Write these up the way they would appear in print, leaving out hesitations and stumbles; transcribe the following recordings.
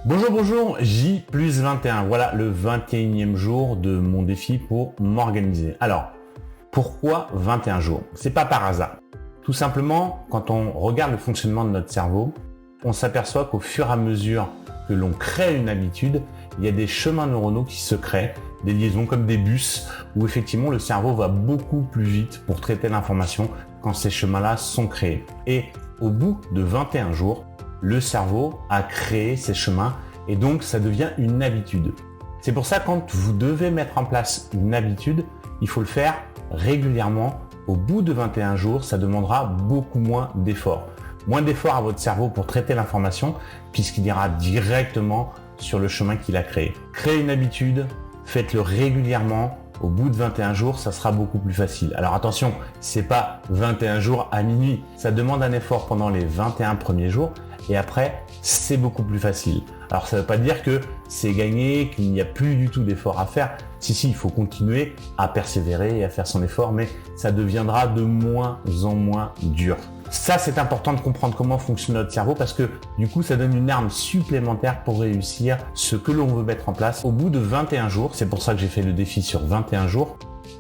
Bonjour, J plus 21. Voilà le 21e jour de mon défi pour m'organiser. Alors, pourquoi 21 jours? C'est pas par hasard. Tout simplement, quand on regarde le fonctionnement de notre cerveau, on s'aperçoit qu'au fur et à mesure que l'on crée une habitude, il y a des chemins neuronaux qui se créent, des liaisons comme des bus, où effectivement le cerveau va beaucoup plus vite pour traiter l'information quand ces chemins-là sont créés. Et au bout de 21 jours, le cerveau a créé ces chemins et donc ça devient une habitude. C'est pour ça quand vous devez mettre en place une habitude, il faut le faire régulièrement. Au bout de 21 jours, ça demandera beaucoup moins d'efforts. Moins d'efforts à votre cerveau pour traiter l'information puisqu'il ira directement sur le chemin qu'il a créé. Créez une habitude, faites-le régulièrement. Au bout de 21 jours, ça sera beaucoup plus facile. Alors attention, c'est pas 21 jours à minuit. Ça demande un effort pendant les 21 premiers jours et après, c'est beaucoup plus facile. Alors ça ne veut pas dire que c'est gagné, qu'il n'y a plus du tout d'effort à faire. Si, il faut continuer à persévérer et à faire son effort, mais ça deviendra de moins en moins dur. Ça, c'est important de comprendre comment fonctionne notre cerveau parce que du coup, ça donne une arme supplémentaire pour réussir ce que l'on veut mettre en place. Au bout de 21 jours, c'est pour ça que j'ai fait le défi sur 21 jours,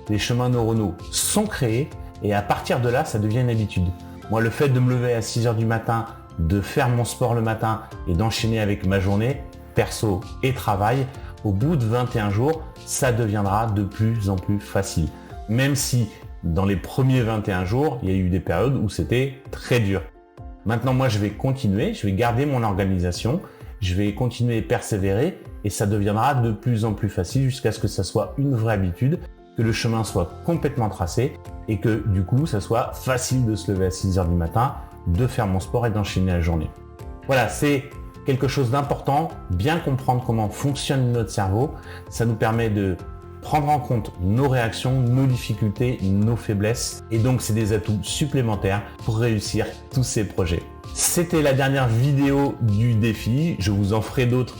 les chemins neuronaux sont créés et à partir de là, ça devient une habitude. Moi, le fait de me lever à 6 heures du matin, de faire mon sport le matin et d'enchaîner avec ma journée, perso et travail, au bout de 21 jours, ça deviendra de plus en plus facile. Même si dans les premiers 21 jours, il y a eu des périodes où c'était très dur. Maintenant, moi, je vais continuer, je vais garder mon organisation, je vais continuer à persévérer et ça deviendra de plus en plus facile jusqu'à ce que ça soit une vraie habitude, que le chemin soit complètement tracé et que du coup, ça soit facile de se lever à 6 heures du matin, de faire mon sport et d'enchaîner la journée. Voilà, c'est quelque chose d'important, bien comprendre comment fonctionne notre cerveau. Ça nous permet de prendre en compte nos réactions, nos difficultés, nos faiblesses. Et donc, c'est des atouts supplémentaires pour réussir tous ces projets. C'était la dernière vidéo du défi. Je vous en ferai d'autres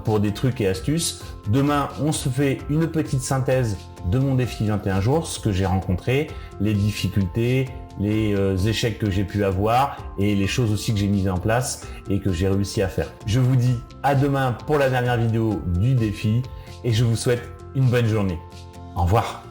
pour des trucs et astuces. Demain, on se fait une petite synthèse de mon défi 21 jours, ce que j'ai rencontré, les difficultés, les échecs que j'ai pu avoir et les choses aussi que j'ai mises en place et que j'ai réussi à faire. Je vous dis à demain pour la dernière vidéo du défi et je vous souhaite une bonne journée. Au revoir.